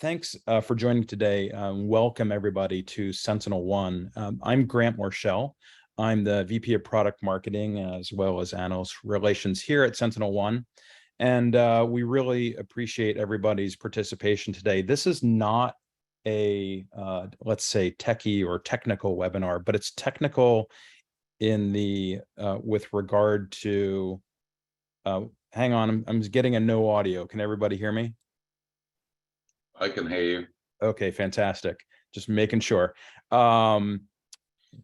Thanks for joining today. Welcome everybody to Sentinel One. I'm Grant Marshall. I'm the VP of Product Marketing as well as Analyst Relations here at Sentinel One. And we really appreciate everybody's participation today. This is not a, let's say, techie or technical webinar, but it's technical in the, with regard to, hang on, I'm getting a no audio. Can everybody hear me? I can hear you. Okay, fantastic. Just making sure.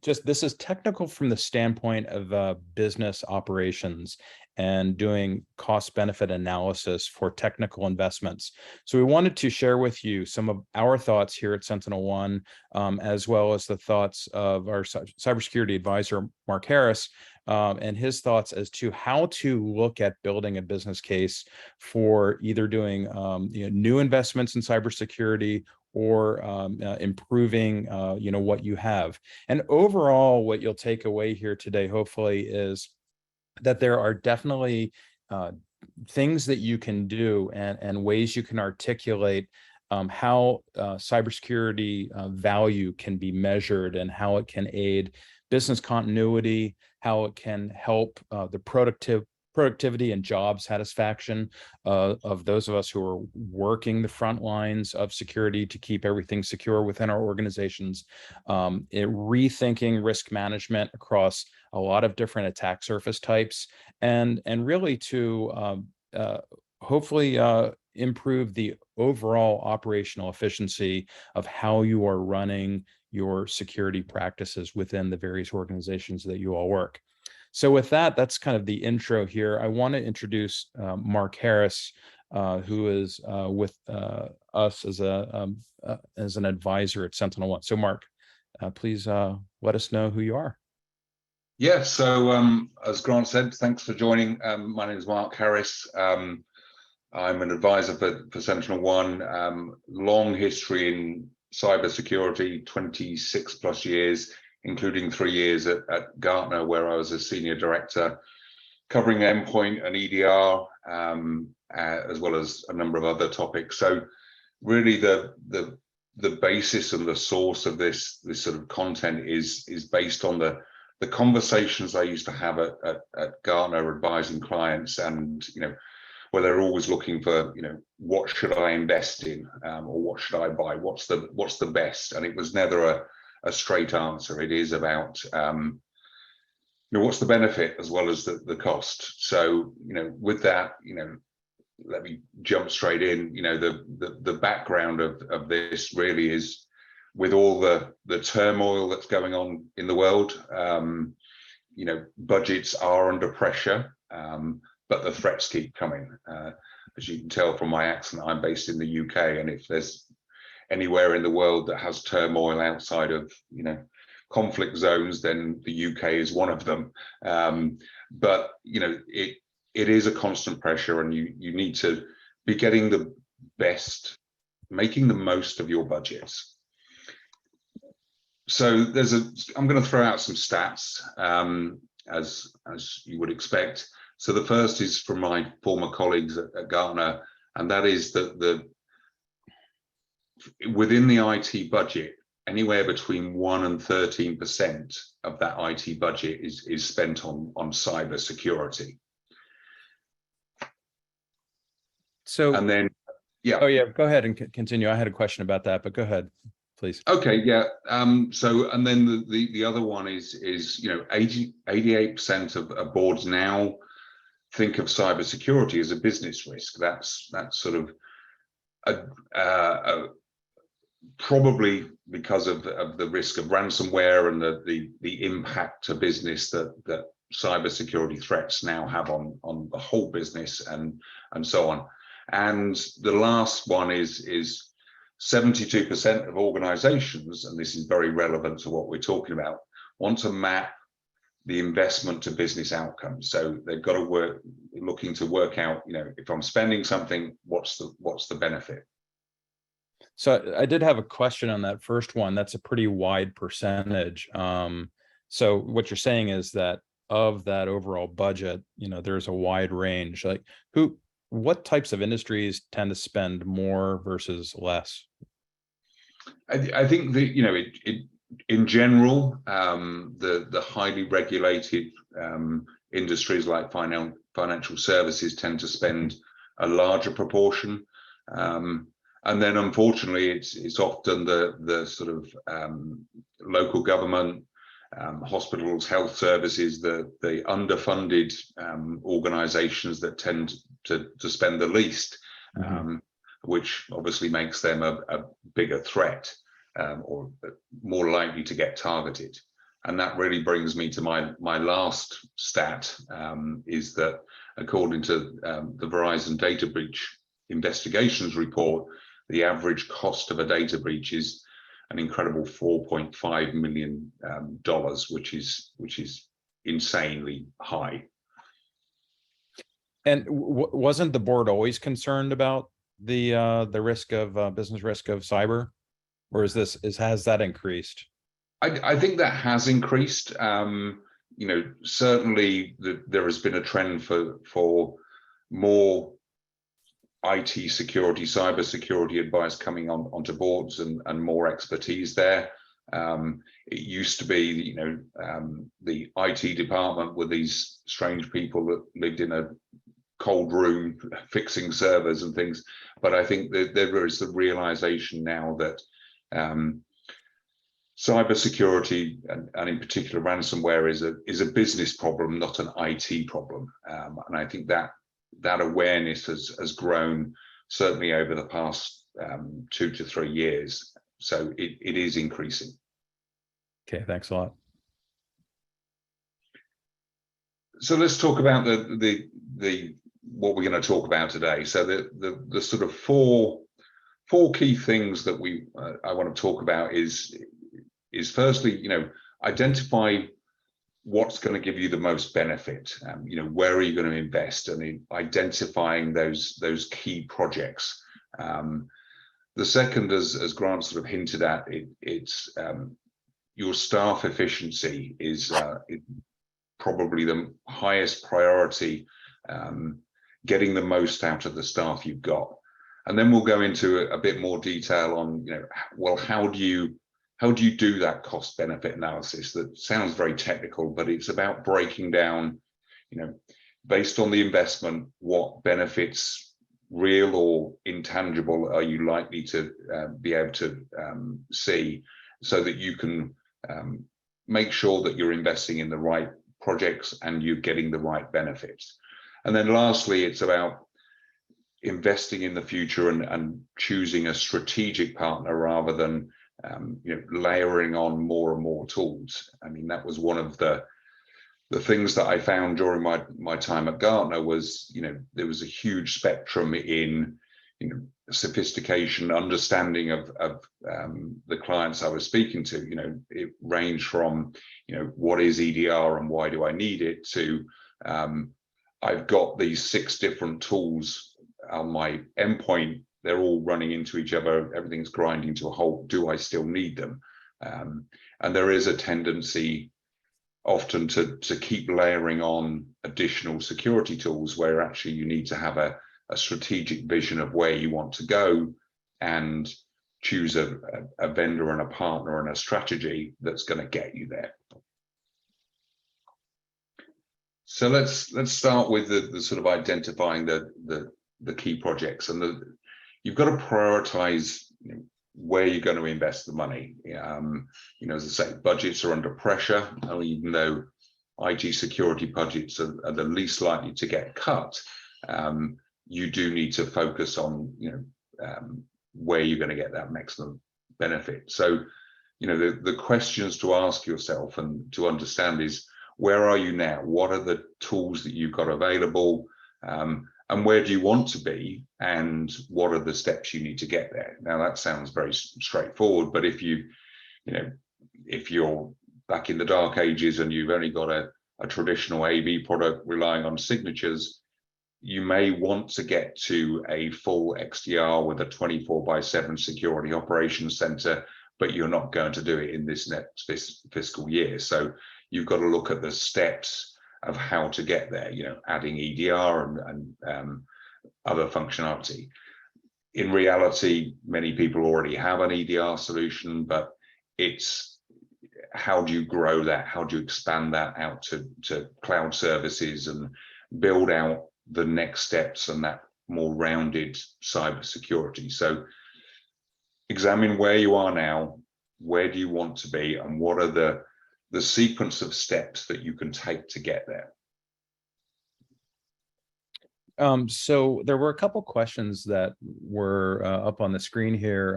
This is technical from the standpoint of business operations and doing cost benefit analysis for technical investments. So we wanted to share with you some of our thoughts here at Sentinel One, as well as the thoughts of our cybersecurity advisor, Mark Harris, and his thoughts as to how to look at building a business case for either doing new investments in cybersecurity or improving what you have. And overall, what you'll take away here today, hopefully, is that there are definitely things that you can do and ways you can articulate how cybersecurity value can be measured and how it can aid business continuity, how it can help the productivity and job satisfaction of those of us who are working the front lines of security to keep everything secure within our organizations, rethinking risk management across a lot of different attack surface types, and really to hopefully improve the overall operational efficiency of how you are running your security practices within the various organizations that you all work. So with that, that's kind of the intro here. I want to introduce Mark Harris, who is with us as an advisor at Sentinel One. So Mark, please let us know who you are. Yeah, so as Grant said, thanks for joining. My name is Mark Harris. I'm an advisor for Sentinel One, long history in cybersecurity, 26 plus years, including 3 years at Gartner, where I was a senior director covering endpoint and EDR, as well as a number of other topics. So really the basis and the source of this sort of content is based on the conversations I used to have at Gartner advising clients, and where they're always looking for, what should I invest in, or what should I buy? What's the best? And it was never a straight answer. It is about what's the benefit as well as the cost. So with that, let me jump straight in. The background of this really is, with all the turmoil that's going on in the world, budgets are under pressure, but the threats keep coming. As you can tell from my accent, I'm based in the UK, and if there's anywhere in the world that has turmoil outside of conflict zones, then the UK is one of them. But it is a constant pressure, and you need to be getting the best, making the most of your budgets. So I'm going to throw out some stats, as you would expect. So the first is from my former colleagues at Gartner, and that is that within the IT budget, anywhere between 1% and 13% of that IT budget is spent on cyber security. So, and then, yeah. Oh yeah, go ahead and continue. I had a question about that, but go ahead, please. Okay, yeah. So, and then the other one is 88% of boards now think of cybersecurity as a business risk. That's sort of probably because of the risk of ransomware and the impact to business that cybersecurity threats now have on the whole business and so on. And the last one is 72% of organizations, and this is very relevant to what we're talking about, want to map the investment to business outcomes. So they've got to looking to work out, if I'm spending something, what's the benefit? So I did have a question on that first one. That's a pretty wide percentage. So what you're saying is that of that overall budget, there's a wide range. Like What types of industries tend to spend more versus less? I think that, in general, the highly regulated industries like financial services tend to spend a larger proportion. And then unfortunately, it's often the sort of local government, hospitals, health services, the underfunded organizations that tend to spend the least, which obviously makes them a bigger threat, or more likely to get targeted. And that really brings me to my last stat, is that according to the Verizon Data Breach Investigations Report, the average cost of a data breach is an incredible $4.5 million, which is insanely high. And wasn't the board always concerned about the risk of business risk of cyber, or has that increased? I think that has increased. Certainly there has been a trend for more IT security, cybersecurity advice coming onto boards and more expertise there. It used to be, the IT department were these strange people that lived in a cold room fixing servers and things. But I think that there is the realization now that cybersecurity and in particular ransomware is a business problem, not an IT problem. And I think that awareness has grown certainly over the past 2 to 3 years. So it is increasing. Okay, thanks a lot. So let's talk about the what we're going to talk about today. So the sort of four key things that I want to talk about is firstly, identify what's going to give you the most benefit. Where are you going to invest, and in identifying those key projects. The second, as Grant sort of hinted at, it's your staff efficiency is probably the highest priority, getting the most out of the staff you've got. And then we'll go into a bit more detail on, well, how do you do that cost benefit analysis? That sounds very technical, but it's about breaking down, based on the investment, what benefits, real or intangible, are you likely to be able to see, so that you can make sure that you're investing in the right projects and you're getting the right benefits. And then lastly, it's about investing in the future and choosing a strategic partner rather than layering on more and more tools. I mean, that was one of the things that I found during my time at Gartner was, there was a huge spectrum in, sophistication, understanding of the clients I was speaking to. It ranged from, what is EDR and why do I need it, to I've got these 6 different tools on my endpoint. They're all running into each other. Everything's grinding to a halt. Do I still need them? And there is a tendency often to keep layering on additional security tools, where actually you need to have a strategic vision of where you want to go and choose a vendor and a partner and a strategy that's going to get you there. So let's start with the sort of identifying the key projects, and you've got to prioritize where you're going to invest the money. As I say, budgets are under pressure, even though IT security budgets are the least likely to get cut. You do need to focus on where you're going to get that maximum benefit. So the questions to ask yourself and to understand is, where are you now? What are the tools that you've got available? And where do you want to be? And what are the steps you need to get there? Now, that sounds very straightforward, but if you're back in the dark ages and you've only got a traditional AV product relying on signatures, you may want to get to a full XDR with a 24/7 security operations center, but you're not going to do it in this next fiscal year. So you've got to look at the steps of how to get there, adding EDR and other functionality. In reality, many people already have an EDR solution, but it's how do you grow that? How do you expand that out to cloud services and build out the next steps and that more rounded cybersecurity? So examine where you are now, where do you want to be, and what are the sequence of steps that you can take to get there. So there were a couple questions that were up on the screen here.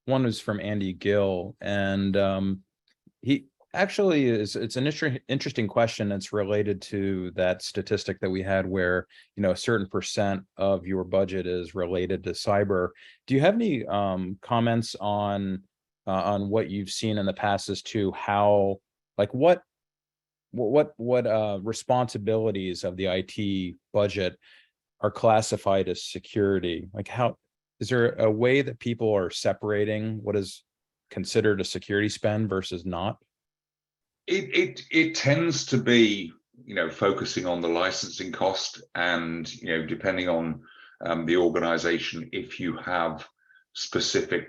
One was from Andy Gill, and he actually it's an interesting question. It's related to that statistic that we had where, a certain percent of your budget is related to cyber. Do you have any comments on what you've seen in the past as to how, like, what responsibilities of the IT budget are classified as security? Like, how is there a way that people are separating what is considered a security spend versus not? It tends to be, focusing on the licensing cost, and depending on the organization, if you have specific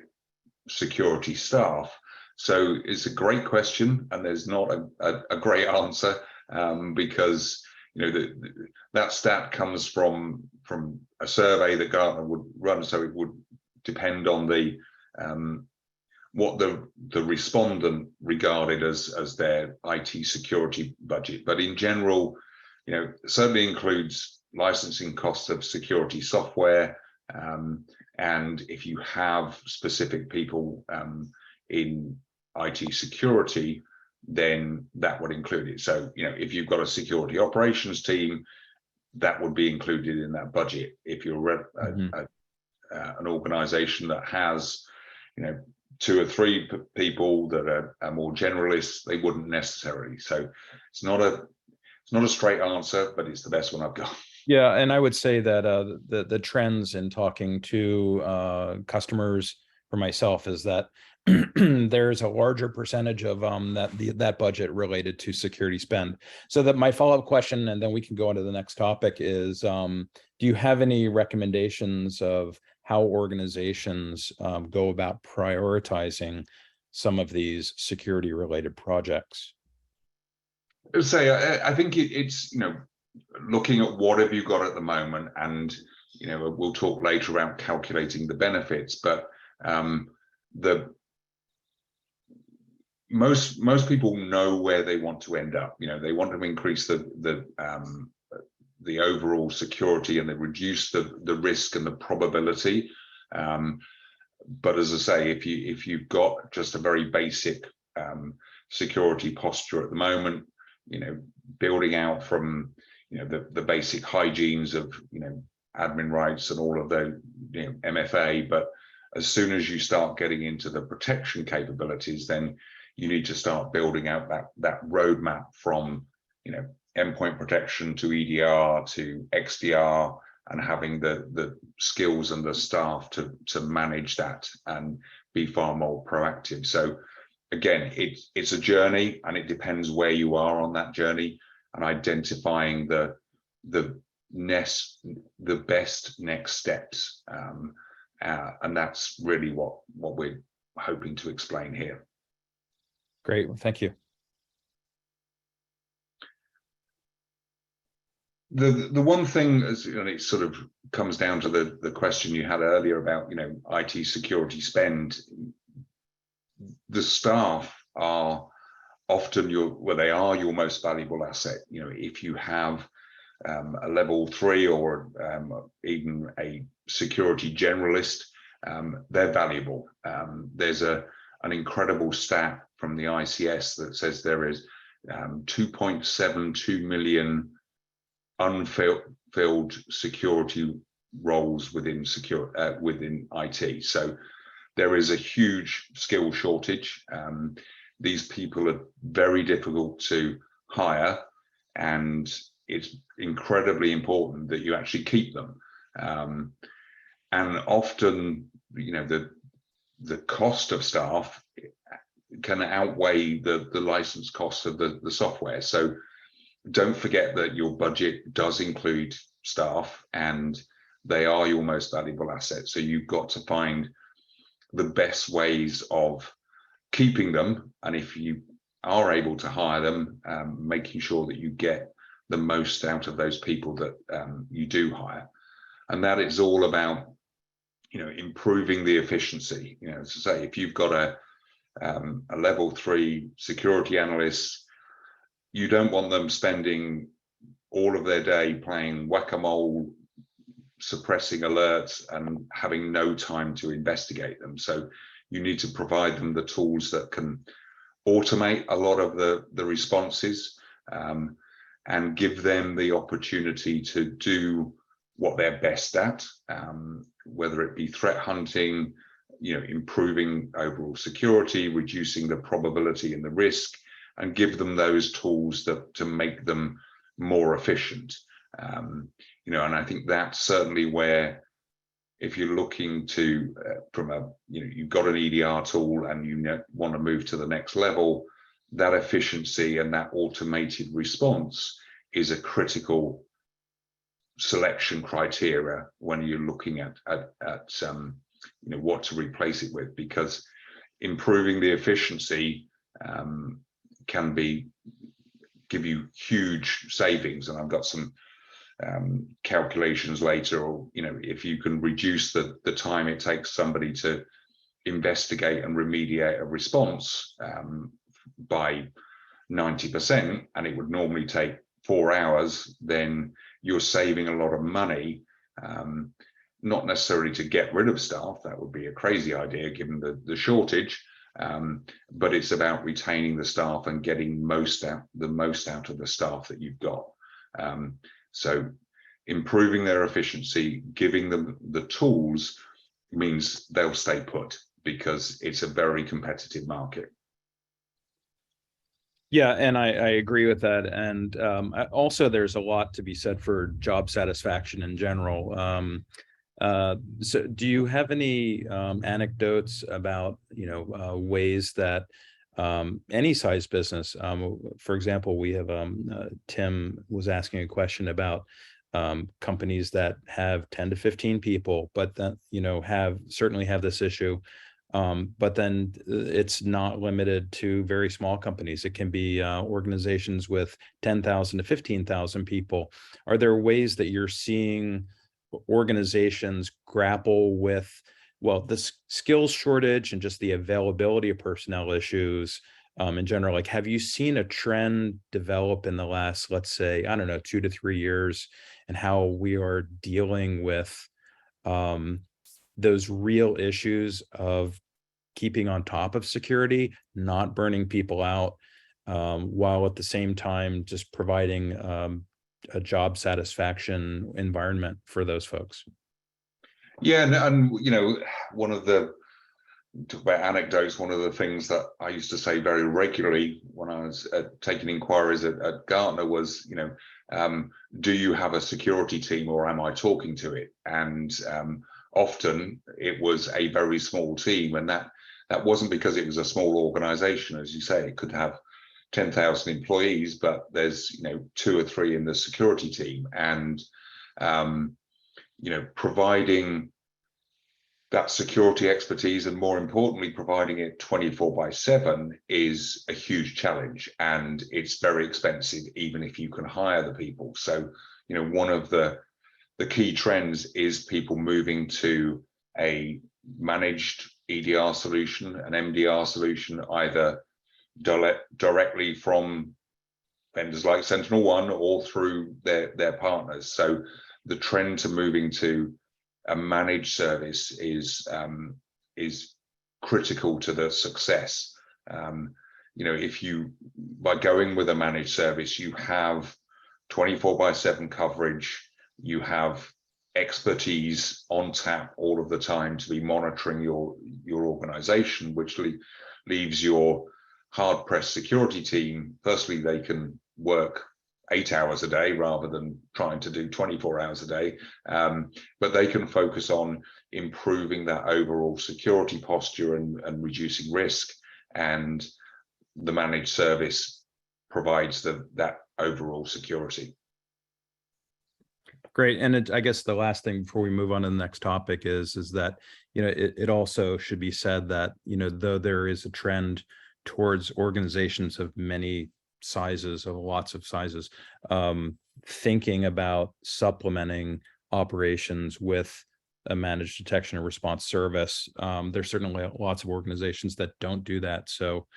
security staff. So it's a great question, and there's not a great answer, because that stat comes from a survey that Gartner would run. So it would depend on the what the respondent regarded as their IT security budget. But in general, certainly includes licensing costs of security software, and if you have specific people in IT security, then that would include it. So, if you've got a security operations team, that would be included in that budget. If you're an organization that has, 2 or 3 people that are more generalists, they wouldn't necessarily. So it's not a straight answer, but it's the best one I've got. Yeah, and I would say that the trends in talking to customers for myself is that there's a larger percentage of that budget related to security spend. So that my follow-up question, and then we can go on to the next topic, is do you have any recommendations of how organizations go about prioritizing some of these security related projects? I would say I think it's looking at what have you got at the moment, and we'll talk later about calculating the benefits, but the most people know where they want to end up. They want to increase the overall security, and they reduce the risk and the probability. But as I say, if you've got just a very basic security posture at the moment, building out from the basic hygienes of admin rights and all of the MFA, but as soon as you start getting into the protection capabilities, then you need to start building out that roadmap from endpoint protection to EDR to XDR, and having the skills and the staff to manage that and be far more proactive. So again, it's a journey, and it depends where you are on that journey, and identifying the best next steps, and that's really what we're hoping to explain here. Great, well, thank you. The one thing, as it sort of comes down to the question you had earlier about IT security spend. The staff are often your most valuable asset. If you have a level 3 or even a security generalist, they're valuable. There's an incredible stat from the ICS that says there is 2.72 million unfilled security roles within IT. So there is a huge skill shortage. These people are very difficult to hire, and it's incredibly important that you actually keep them. And often, the cost of staff can outweigh the license cost of the software. So don't forget that your budget does include staff, and they are your most valuable asset. So you've got to find the best ways of keeping them, and if you are able to hire them, making sure that you get the most out of those people that you do hire. And that is all about, improving the efficiency. As I say, if you've got a level 3 security analyst, you don't want them spending all of their day playing whack-a-mole, suppressing alerts and having no time to investigate them. So you need to provide them the tools that can automate a lot of the responses, and give them the opportunity to do what they're best at, whether it be threat hunting, improving overall security, reducing the probability and the risk, and give them those tools to make them more efficient. And I think that's certainly where, if you're looking to from a, you've got an EDR tool and you want to move to the next level, that efficiency and that automated response is a critical selection criteria when you're looking at what to replace it with, because improving the efficiency can give you huge savings. And I've got some calculations later, or if you can reduce the time it takes somebody to investigate and remediate a response by 90%, and it would normally take 4 hours, then you're saving a lot of money. Not necessarily to get rid of staff, that would be a crazy idea given the shortage, but it's about retaining the staff and getting the most out of the staff that you've got. So improving their efficiency, giving them the tools, means they'll stay put, because it's a very competitive market. Yeah, and I agree with that. And also, there's a lot to be said for job satisfaction in general. So do you have any anecdotes about, ways that any size business, for example, we have Tim was asking a question about companies that have 10 to 15 people, but that, certainly have this issue. But then it's not limited to very small companies. It can be organizations with 10,000 to 15,000 people. Are there ways that you're seeing organizations grapple with, the skills shortage and just the availability of personnel issues in general? Like, have you seen a trend develop in the last, let's say, 2 to 3 years, and how we are dealing with those real issues of keeping on top of security, not burning people out, while at the same time just providing a job satisfaction environment for those folks? Yeah, and one of the, talk about anecdotes, one of the things that I used to say very regularly when I was taking inquiries at Gartner was, do you have a security team, or am I talking to it? And often it was a very small team, and that wasn't because it was a small organization. As you say, it could have 10,000 employees, but there's 2 or 3 in the security team, and providing that security expertise, and more importantly, providing it 24/7, is a huge challenge, and it's very expensive, even if you can hire the people. So, one of the key trends is people moving to a managed EDR solution, an MDR solution, either directly from vendors like SentinelOne or through their partners. So the trend to moving to a managed service is critical to the success. If by going with a managed service, you have 24/7 coverage, you have expertise on tap all of the time to be monitoring your organization, which leaves your hard-pressed security team, firstly, they can work 8 hours a day rather than trying to do 24 hours a day, but they can focus on improving that overall security posture and reducing risk, and the managed service provides that overall security. Great. And I guess the last thing before we move on to the next topic is that, it also should be said that, though there is a trend towards organizations of many sizes, of lots of sizes, thinking about supplementing operations with a managed detection and response service. There's certainly lots of organizations that don't do that. So,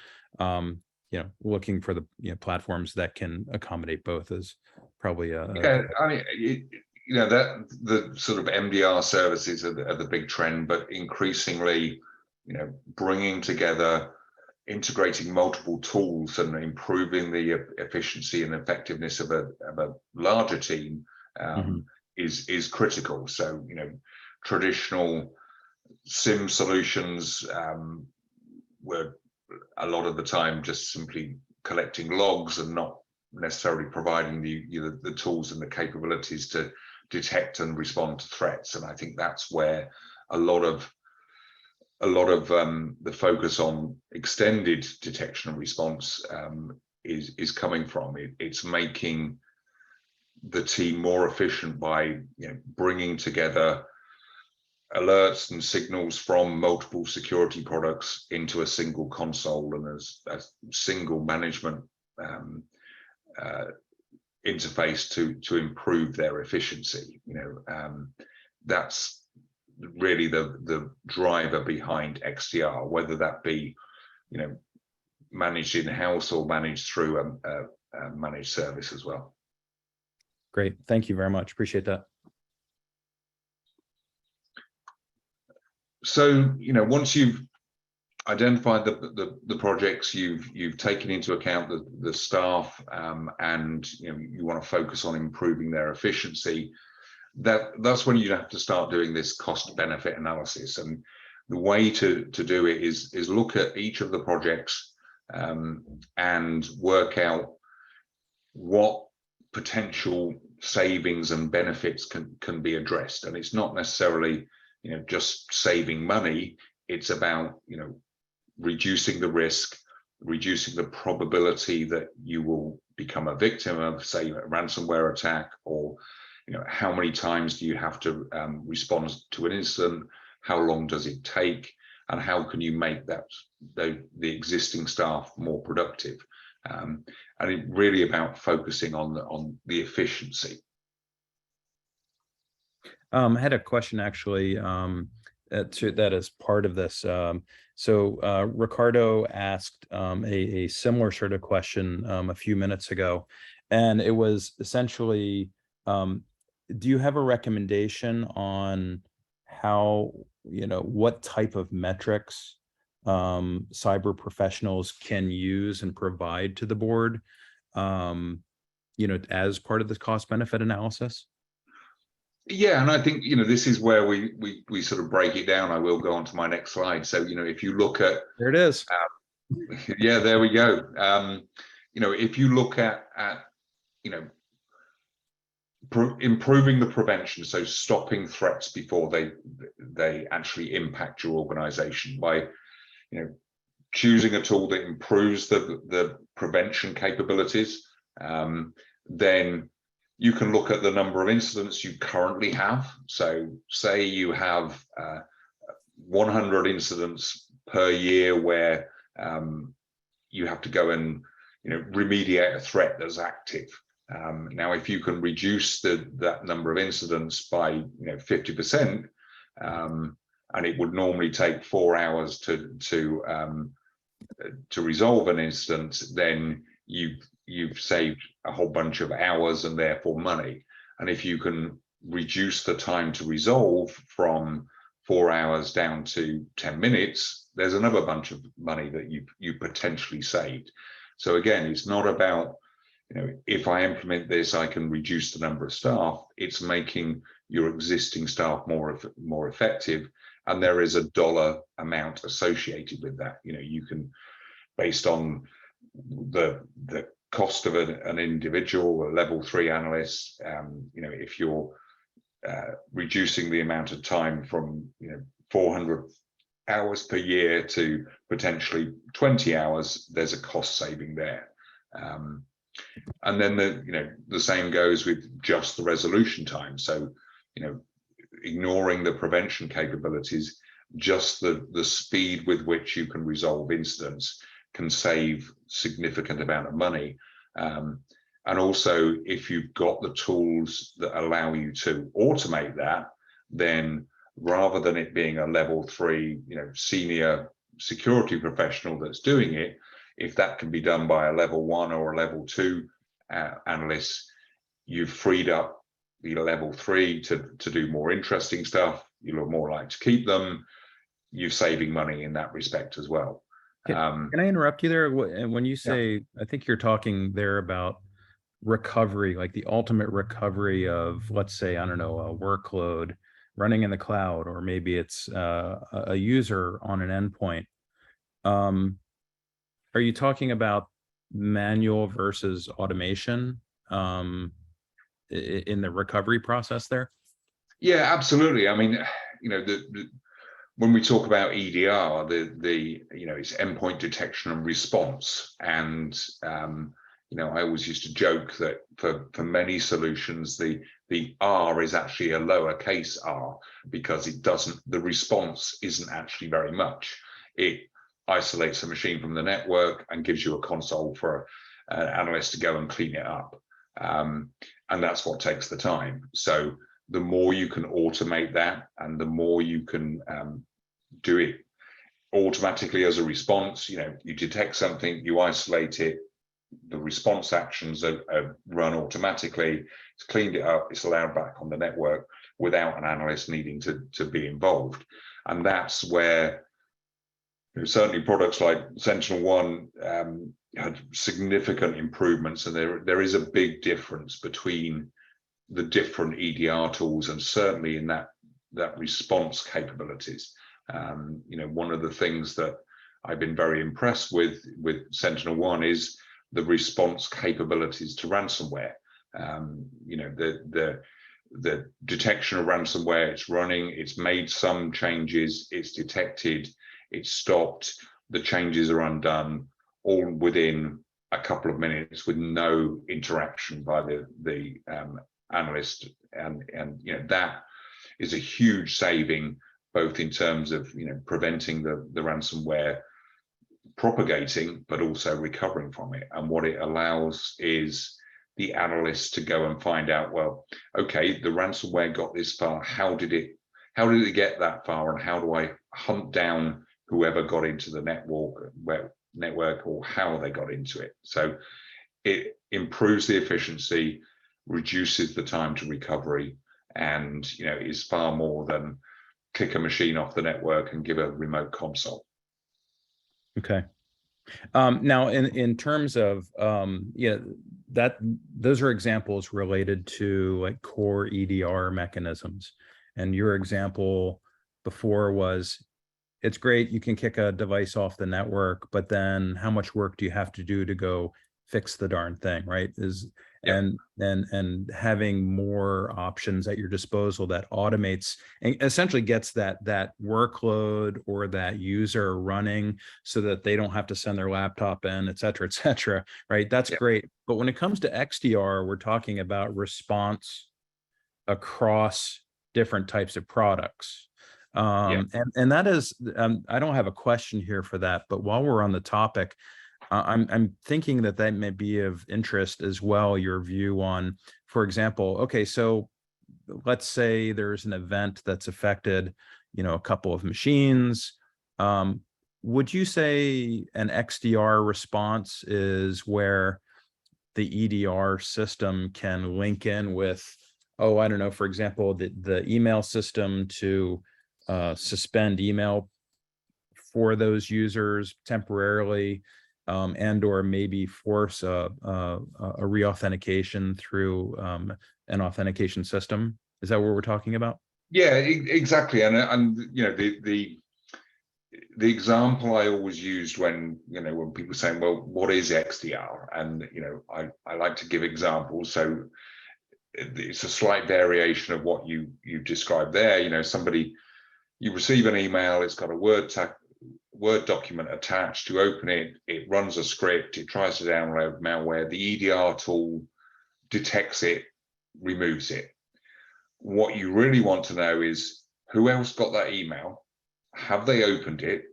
looking for the platforms that can accommodate both is probably Yeah, I mean, that the sort of MDR services are the big trend, but increasingly, bringing together, integrating multiple tools and improving the efficiency and effectiveness of a larger team is critical. So, traditional SIM solutions were a lot of the time just simply collecting logs and not necessarily providing the tools and the capabilities to detect and respond to threats. And I think that's where a lot of the focus on extended detection and response is coming from. It's making the team more efficient by bringing together alerts and signals from multiple security products into a single console and as a single management interface to improve their efficiency. That's really the driver behind XDR, whether that be managed in-house or managed through a managed service as well. Great, thank you very much. Appreciate that. So once you've identified the projects, you've taken into account the staff, and you want to focus on improving their efficiency, that's when you have to start doing this cost benefit analysis. And the way to do it is look at each of the projects and work out what potential savings and benefits can be addressed. And it's not necessarily just saving money. It's about reducing the risk, reducing the probability that you will become a victim of, say, a ransomware attack, or how many times do you have to respond to an incident, how long does it take, and how can you make the existing staff more productive. And it's really about focusing on the efficiency. I had a question actually that is part of this. So Ricardo asked a similar sort of question a few minutes ago, and it was essentially, do you have a recommendation on how, what type of metrics cyber professionals can use and provide to the board, as part of this cost benefit analysis? Yeah, and I think this is where we sort of break it down. I will go on to my next slide. So if you look at, there it is. Yeah, there we go. If you look at improving the prevention, so stopping threats before they actually impact your organization by choosing a tool that improves the prevention capabilities, then you can look at the number of incidents you currently have. So say you have 100 incidents per year where you have to go and remediate a threat that's active. Now, if you can reduce that number of incidents by 50%, and it would normally take 4 hours to resolve an incident, then you've saved a whole bunch of hours and therefore money. And if you can reduce the time to resolve from 4 hours down to 10 minutes, there's another bunch of money that you potentially saved. So again, it's not about, if I implement this, I can reduce the number of staff. It's making your existing staff more effective, and there is a dollar amount associated with that. You can, based on the cost of an individual, a level 3 analyst, if you're reducing the amount of time from 400 hours per year to potentially 20 hours, there's a cost saving there. And then the same goes with just the resolution time. So, ignoring the prevention capabilities, just the speed with which you can resolve incidents can save significant amount of money. And also, if you've got the tools that allow you to automate that, then rather than it being a level 3, senior security professional that's doing it, if that can be done by a level 1 or a level 2 analyst, you've freed up the level 3 to do more interesting stuff. You're more likely to keep them. You're saving money in that respect as well. Can I interrupt you there? When you say, I think you're talking there about recovery, like the ultimate recovery of, let's say, I don't know, a workload running in the cloud, or maybe it's a user on an endpoint. Are you talking about manual versus automation in the recovery process there? Yeah, absolutely. I mean, when we talk about EDR, it's endpoint detection and response, and I always used to joke that for many solutions, the R is actually a lowercase r, because the response isn't actually very much. It isolates a machine from the network and gives you a console for an analyst to go and clean it up, and that's what takes the time. So the more you can automate that, and the more you can do it automatically as a response, you detect something, you isolate it, the response actions are run automatically, it's cleaned it up, it's allowed back on the network without an analyst needing to be involved. And that's where certainly products like SentinelOne had significant improvements, and there is a big difference between the different EDR tools, and certainly in that response capabilities. One of the things that I've been very impressed with SentinelOne is the response capabilities to ransomware. The detection of ransomware, it's running, it's made some changes, it's detected, it's stopped, the changes are undone, all within a couple of minutes with no interaction by the analyst, and that is a huge saving, both in terms of preventing the ransomware propagating, but also recovering from it. And what it allows is the analyst to go and find out, well, okay, the ransomware got this far, how did it get that far, and how do I hunt down whoever got into the network or how they got into it. So it improves the efficiency, reduces the time to recovery, and is far more than kick a machine off the network and give a remote console. Okay. Now, in terms of those are examples related to like core EDR mechanisms, and your example before was, it's great, you can kick a device off the network, but then how much work do you have to do to go fix the darn thing, right? And having more options at your disposal that automates and essentially gets that workload or that user running so that they don't have to send their laptop in, et cetera, right? That's great. But when it comes to XDR, we're talking about response across different types of products. And that is, I don't have a question here for that, but while we're on the topic, I'm thinking that may be of interest as well, your view on, for example, okay, so let's say there's an event that's affected, a couple of machines. Would you say an XDR response is where the EDR system can link in with, I don't know, for example, the email system to suspend email for those users temporarily, and or maybe force a re-authentication through an authentication system? Is that what we're talking about? Yeah, exactly. And the example I always used when people saying, well, what is XDR? And I like to give examples. So it's a slight variation of what you described there. You receive an email, it's got a Word document attached. You open it, it runs a script, it tries to download malware. The EDR tool detects it, removes it. What you really want to know is who else got that email? Have they opened it?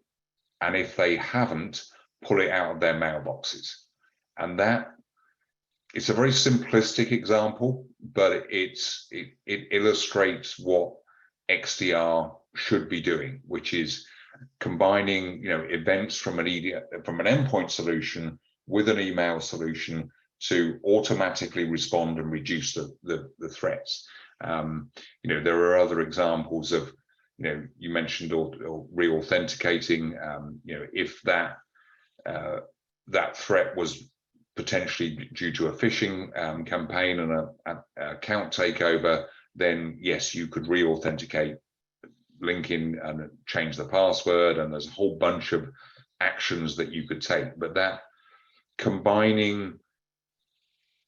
And if they haven't, pull it out of their mailboxes. And that, it's a very simplistic example, but it illustrates what XDR should be doing, which is combining, events from an endpoint solution with an email solution to automatically respond and reduce the threats. There are other examples of, you mentioned or re-authenticating. If that threat was potentially due to a phishing campaign and an account takeover, then yes, you could re-authenticate, link in and change the password, and there's a whole bunch of actions that you could take. But that combining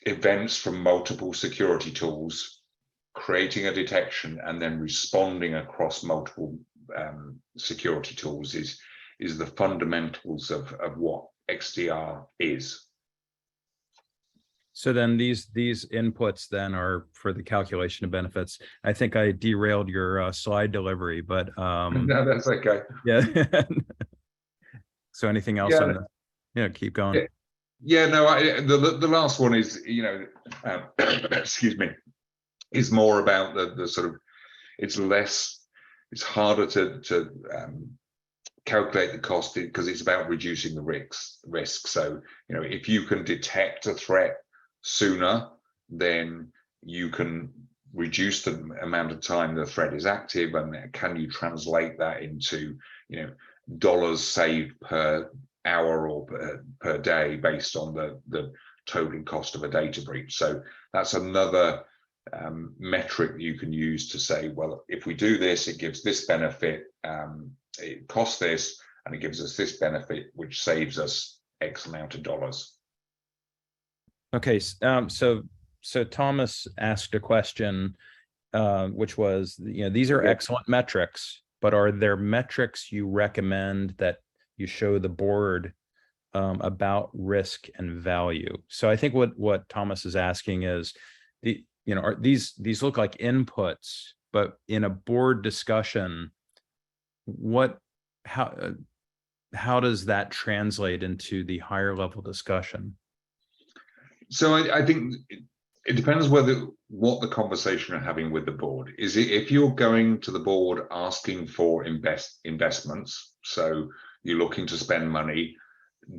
events from multiple security tools, creating a detection, and then responding across multiple security tools is the fundamentals of what XDR is. So then these inputs then are for the calculation of benefits. I think I derailed your slide delivery, but no, that's okay. Yeah. So anything else on the? Yeah, keep going. Yeah, no. The last one is, excuse me, is more about the sort of, it's harder to calculate the cost because it's about reducing the risk. So if you can detect a threat sooner, then you can reduce the amount of time the threat is active, and can you translate that into dollars saved per hour or per day based on the total cost of a data breach. So that's another metric you can use to say, well, if we do this, it gives this benefit, it costs this, and it gives us this benefit, which saves us X amount of dollars. Okay, so Thomas asked a question, which was, these are excellent metrics, but are there metrics you recommend that you show the board about risk and value? So I think what Thomas is asking is, are these look like inputs, but in a board discussion, how does that translate into the higher level discussion? So I think it depends what the conversation you're having with the board is. If you're going to the board asking for investments, so you're looking to spend money,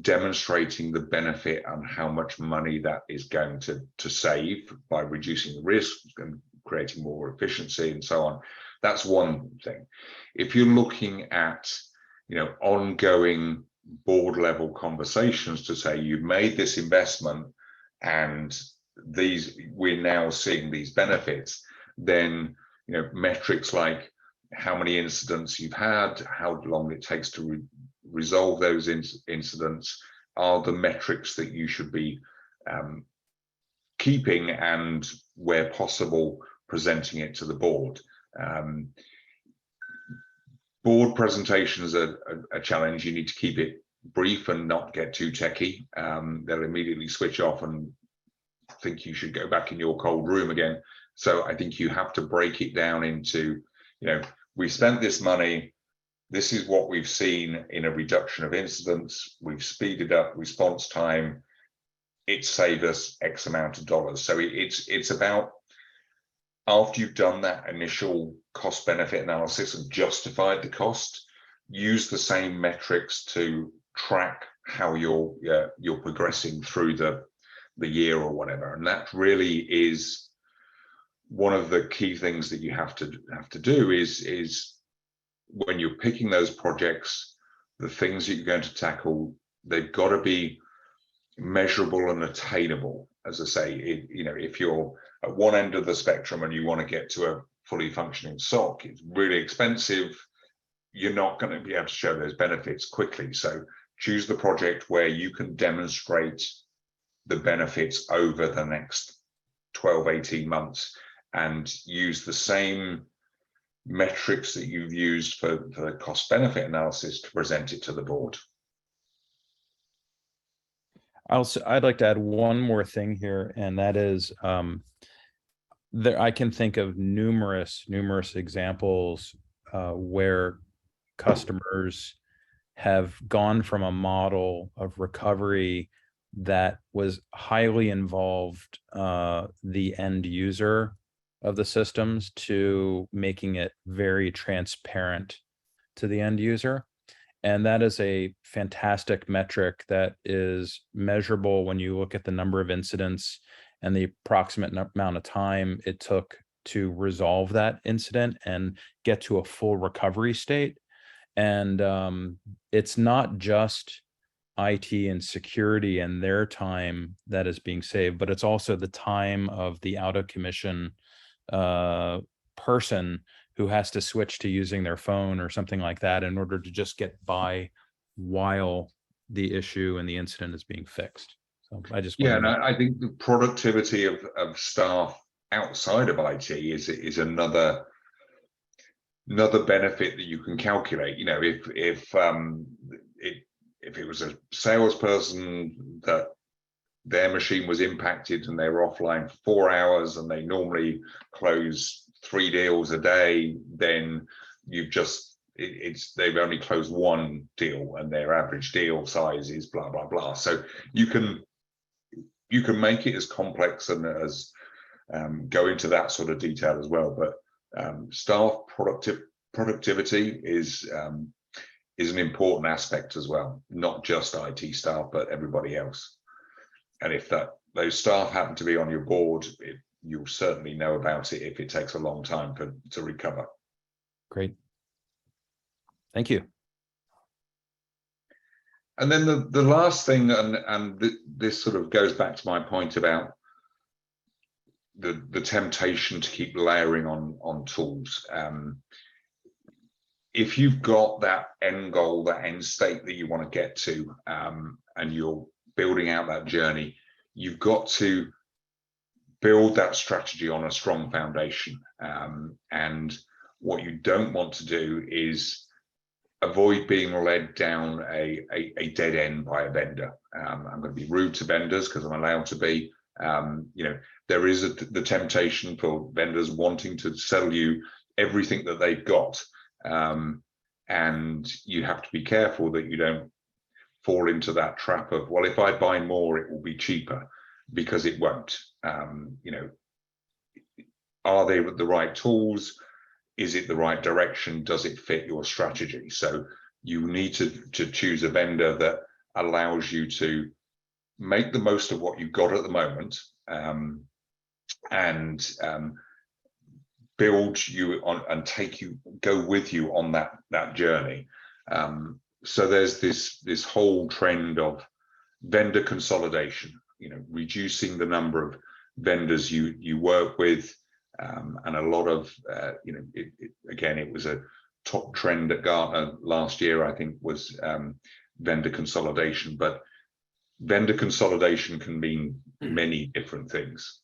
demonstrating the benefit and how much money that is going to save by reducing the risk and creating more efficiency and so on, that's one thing. If you're looking at ongoing board level conversations to say you've made this investment and we're now seeing these benefits, then metrics like how many incidents you've had, how long it takes to resolve those incidents are the metrics that you should be keeping, and where possible presenting it to the board. Board presentations are a challenge. You need to keep it brief and not get too techy. They'll immediately switch off and think you should go back in your cold room again. So I think you have to break it down into, we spent this money, this is what we've seen in a reduction of incidents, we've speeded up response time, it saved us X amount of dollars. So it's about, after you've done that initial cost benefit analysis and justified the cost, use the same metrics to track how you're progressing through the year or whatever. And that really is one of the key things that you have to do is when you're picking those projects, the things that you're going to tackle, they've got to be measurable and attainable. As I say, if you're at one end of the spectrum and you want to get to a fully functioning SOC, it's really expensive. You're not going to be able to show those benefits quickly. So choose the project where you can demonstrate the benefits over the next 12, 18 months, and use the same metrics that you've used for the cost benefit analysis to present it to the board. I'd like to add one more thing here, and that is I can think of numerous examples where customers have gone from a model of recovery that was highly involved the end user of the systems to making it very transparent to the end user. And that is a fantastic metric that is measurable when you look at the number of incidents and the approximate amount of time it took to resolve that incident and get to a full recovery state. And it's not just IT and security and their time that is being saved, but it's also the time of the out of commission person who has to switch to using their phone or something like that in order to just get by while the issue and the incident is being fixed. So I just and I think the productivity of staff outside of IT is another benefit that you can calculate. You know, if it was a salesperson that their machine was impacted and they were offline for 4 hours and they normally close 3 deals a day, then you've just they've only closed 1 deal and their average deal size is blah blah blah. So you can make it as complex and as go into that sort of detail as well. But staff productivity is an important aspect as well, not just IT staff but everybody else. And if those staff happen to be on your board, you'll certainly know about it if it takes a long time to recover. Great. Thank you. And then the last thing, and this sort of goes back to my point about the temptation to keep layering on tools. If you've got that end goal, that end state that you want to get to, and you're building out that journey, you've got to build that strategy on a strong foundation. And what you don't want to do is avoid being led down a dead end by a vendor. I'm going to be rude to vendors because I'm allowed to be. You know, there is the temptation for vendors wanting to sell you everything that they've got. And you have to be careful that you don't fall into that trap of, well, if I buy more, it will be cheaper, because it won't. You know, are they the right tools? Is it the right direction? Does it fit your strategy? So you need to choose a vendor that allows you to make the most of what you've got at the moment, and build you on and go with you on that journey. So there's this whole trend of vendor consolidation, you know, reducing the number of vendors you work with, and a lot of you know, again, it was a top trend at Gartner last year, I think, was vendor consolidation. But vendor consolidation can mean many different things.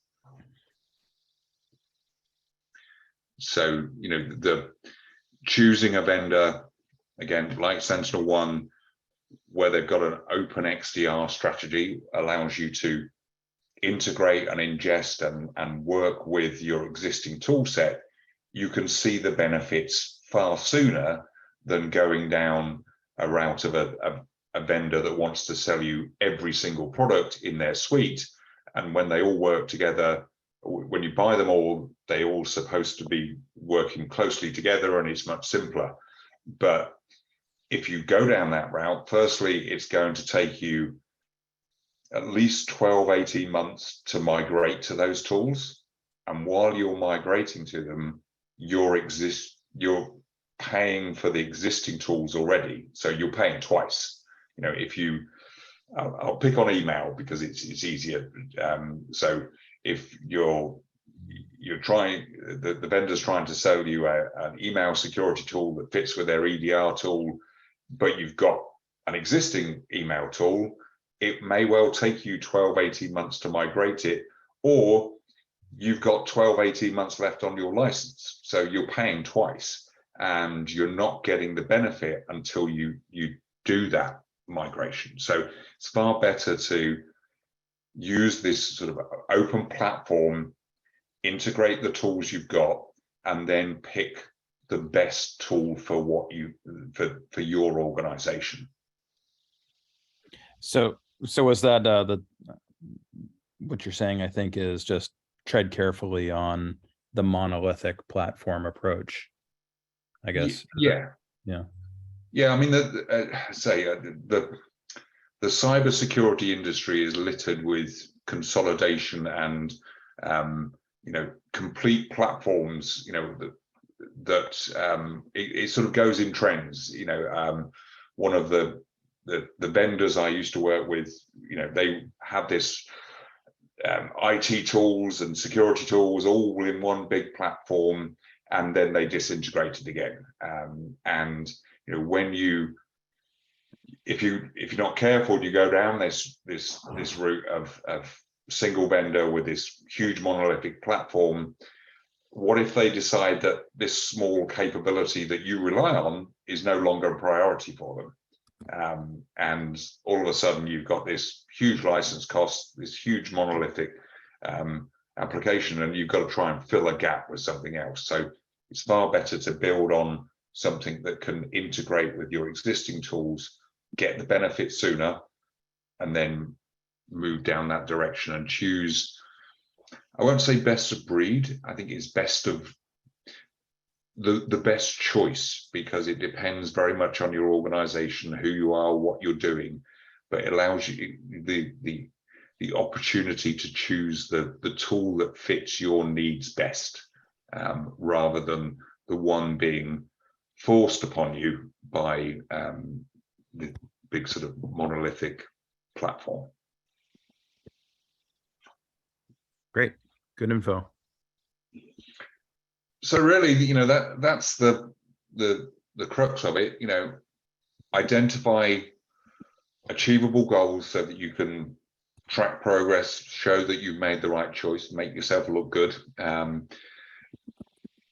So, you know, the choosing a vendor, again, like SentinelOne, where they've got an open XDR strategy, allows you to integrate and ingest and work with your existing tool set. You can see the benefits far sooner than going down a route of a vendor that wants to sell you every single product in their suite. And when they all work together, when you buy them all, they all supposed to be working closely together, and it's much simpler. But if you go down that route, firstly, it's going to take you at least 12-18 months to migrate to those tools. And while you're migrating to them, you're paying for the existing tools already. So you're paying twice. You know, if you, I'll pick on email because it's easier. So if you're trying, the vendor's trying to sell you an email security tool that fits with their EDR tool, but you've got an existing email tool, it may well take you 12-18 months to migrate it, or you've got 12, 18 months left on your license. So you're paying twice and you're not getting the benefit until you do that migration. So it's far better to use this sort of open platform, integrate the tools you've got, and then pick the best tool for what you for your organization. So is that what you're saying, I think, is just tread carefully on the monolithic platform approach, I guess. Yeah. Yeah. Yeah. I mean, the cybersecurity industry is littered with consolidation and complete platforms. It sort of goes in trends. One of the vendors I used to work with, they have this IT tools and security tools all in one big platform, and then they disintegrated again. And when if you're not careful, you go down this route of single vendor with this huge monolithic platform. What if they decide that this small capability that you rely on is no longer a priority for them? And all of a sudden you've got this huge license cost, this huge monolithic application, and you've got to try and fill a gap with something else. So it's far better to build on something that can integrate with your existing tools, get the benefit sooner, and then move down that direction and choose, I won't say best of breed, I think it's best of the best choice, because it depends very much on your organization, who you are, what you're doing, but it allows you the opportunity to choose the tool that fits your needs best, rather than the one being forced upon you by the big sort of monolithic platform. Great. Good info. So really, that's the crux of it. Identify achievable goals so that you can track progress, show that you've made the right choice, make yourself look good.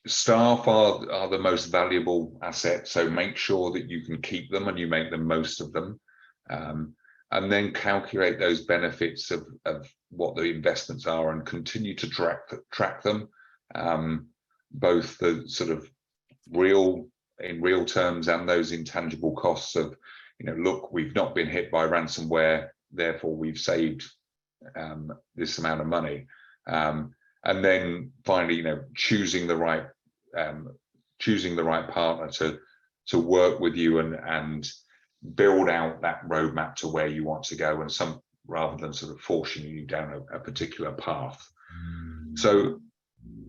Staff are the most valuable asset, so make sure that you can keep them and you make the most of them, and then calculate those benefits of what the investments are and continue to track them, both the sort of real terms and those intangible costs of, look, we've not been hit by ransomware, therefore we've saved this amount of money. And then finally, choosing the right partner to work with you and build out that roadmap to where you want to go, and rather than sort of forcing you down a particular path. So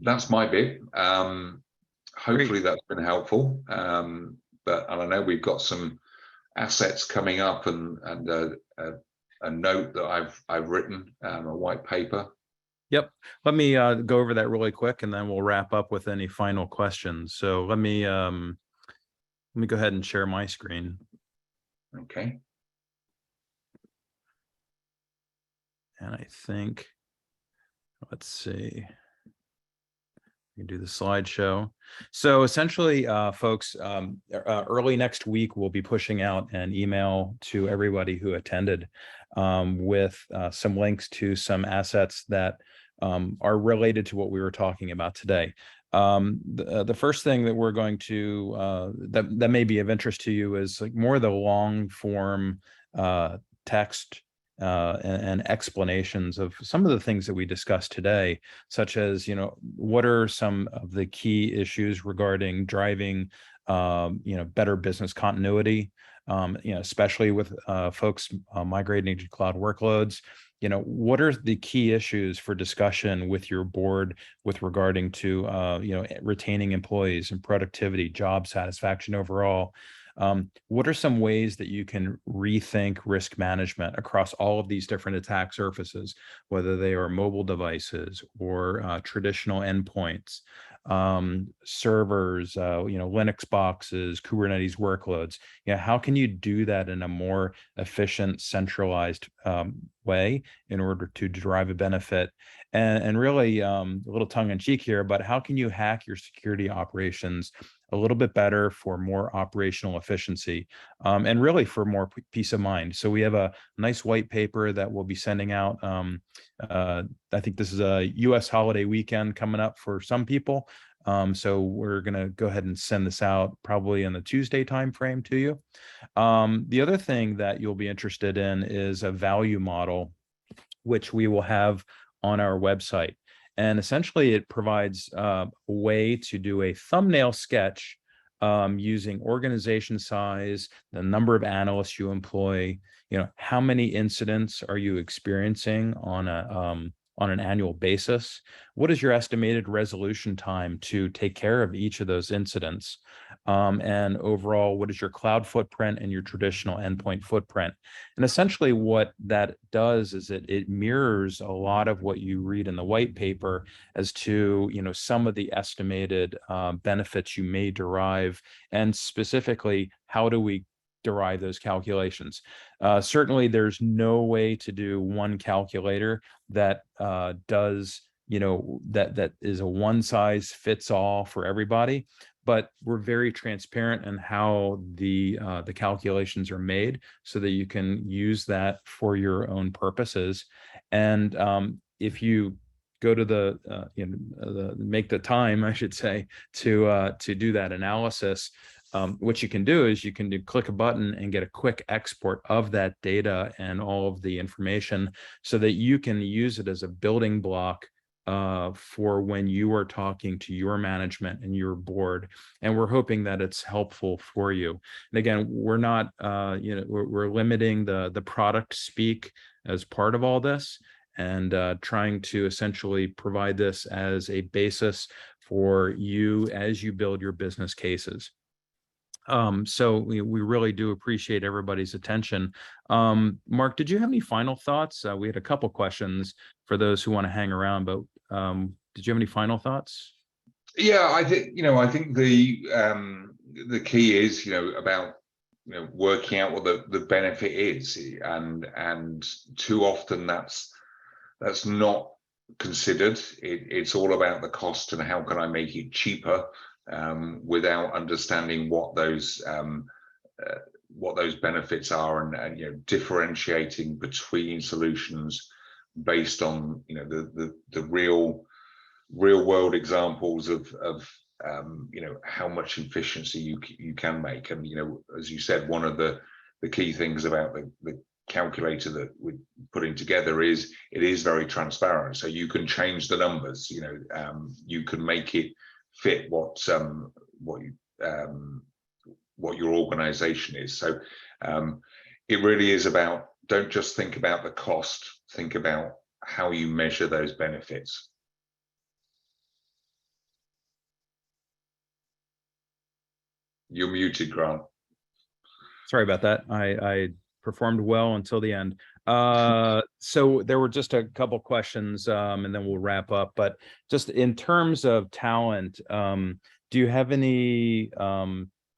that's my bit. Hopefully that's been helpful. But I know we've got some assets coming up and a note that I've written, a white paper. Yep. Let me go over that really quick, and then we'll wrap up with any final questions. So let me go ahead and share my screen. Okay. And I think, let's see, we can do the slideshow. So essentially, folks, early next week, we'll be pushing out an email to everybody who attended with some links to some assets that are related to what we were talking about today. The first thing that we're going to, that may be of interest to you is like more the long form text and explanations of some of the things that we discussed today, such as, what are some of the key issues regarding driving, better business continuity, especially with folks migrating to cloud workloads. What are the key issues for discussion with your board with regarding to, retaining employees and productivity, job satisfaction overall? What are some ways that you can rethink risk management across all of these different attack surfaces, whether they are mobile devices or traditional endpoints, servers, Linux boxes, Kubernetes workloads? How can you do that in a more efficient, centralized way in order to derive a benefit. And really, a little tongue in cheek here, but how can you hack your security operations a little bit better for more operational efficiency, and really for more peace of mind? So we have a nice white paper that we'll be sending out. I think this is a US holiday weekend coming up for some people. So we're going to go ahead and send this out probably in the Tuesday timeframe to you. The other thing that you'll be interested in is a value model, which we will have on our website. And essentially it provides a way to do a thumbnail sketch using organization size, the number of analysts you employ, how many incidents are you experiencing on an annual basis? What is your estimated resolution time to take care of each of those incidents? And overall, what is your cloud footprint and your traditional endpoint footprint? And essentially what that does is it mirrors a lot of what you read in the white paper as to, some of the estimated benefits you may derive, and specifically, how do we derive those calculations? Certainly, there's no way to do one calculator that does, that is a one size fits all for everybody. But we're very transparent in how the calculations are made, so that you can use that for your own purposes. And if you go to make the time, I should say, to do that analysis, what you can do is you can click a button and get a quick export of that data and all of the information, so that you can use it as a building block for when you are talking to your management and your board. And we're hoping that it's helpful for you. And again, we're not, we're limiting the product speak as part of all this, and trying to essentially provide this as a basis for you as you build your business cases. So we really do appreciate everybody's attention. Mark, did you have any final thoughts? We had a couple questions for those who want to hang around, but did you have any final thoughts? Yeah, I think the key is, about working out what the benefit is, and too often that's not considered. It's all about the cost and how can I make it cheaper, without understanding what those benefits are, and differentiating between solutions based on the real world examples of how much efficiency you can make. And as you said, one of the key things about the calculator that we're putting together is it is very transparent, so you can change the numbers. You can make it fit what your organization is. So it really is about, don't just think about the cost, think about how you measure those benefits. You're muted, Grant. Sorry about that. I performed well until the end. So there were just a couple questions, and then we'll wrap up. But just in terms of talent, do you have any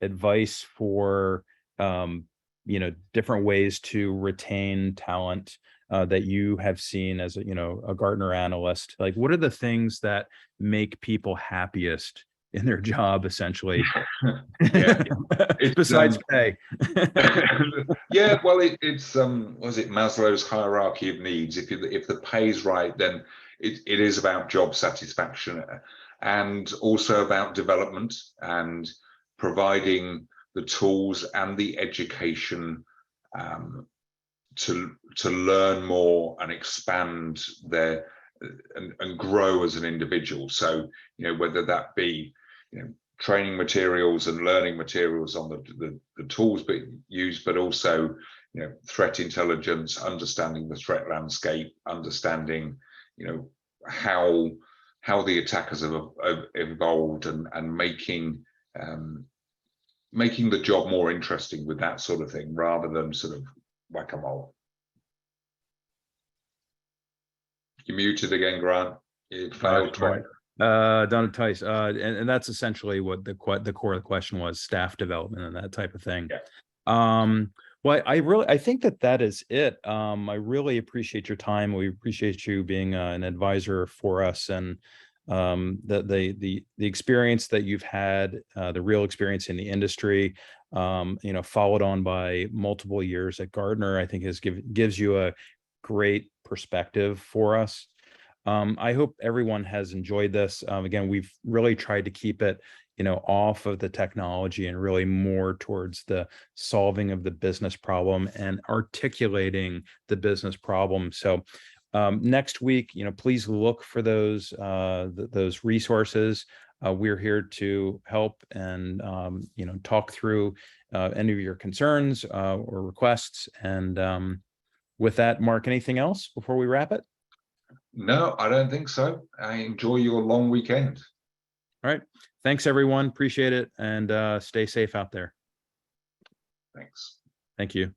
advice for different ways to retain talent that you have seen as a Gartner analyst? Like, what are the things that make people happiest in their job, essentially? Yeah, besides pay. Yeah, well, it's was it Maslow's hierarchy of needs? If the pay's right, then it is about job satisfaction, and also about development and providing the tools and the education to learn more and expand their and grow as an individual. So whether that be training materials and learning materials on the tools being used, but also threat intelligence, understanding the threat landscape, understanding how the attackers have evolved, and making the job more interesting with that sort of thing, rather than sort of whack-a-mole. You muted again, Grant. It failed twice. Done it twice. And that's essentially what the core of the question was: staff development and that type of thing. Yeah. Well, I think that is it. I really appreciate your time. We appreciate you being an advisor for us, and the experience that you've had, the real experience in the industry, followed on by multiple years at Gartner, I think gives you a great perspective for us. I hope everyone has enjoyed this. Again, we've really tried to keep it, off of the technology and really more towards the solving of the business problem and articulating the business problem. So next week, please look for those resources. We're here to help and talk through any of your concerns or requests. And with that, Mark, anything else before we wrap it? No, I don't think so. I enjoy your long weekend. All right. Thanks, everyone. Appreciate it. And stay safe out there. Thanks. Thank you.